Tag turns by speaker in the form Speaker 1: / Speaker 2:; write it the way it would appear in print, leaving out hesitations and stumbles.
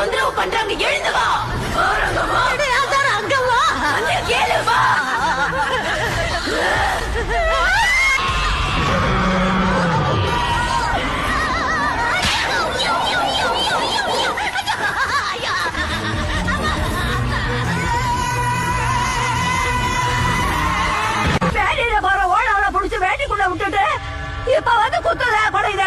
Speaker 1: தொந்தரவு பண்றாங்க. எழுந்து வா. அங்க வா. அங்க கேளு வா. வேட்டியில போற ஓடால புடிச்சு வேட்டிக்குள்ள விட்டுட்டு இப்ப வந்து குத்துத படம். இதை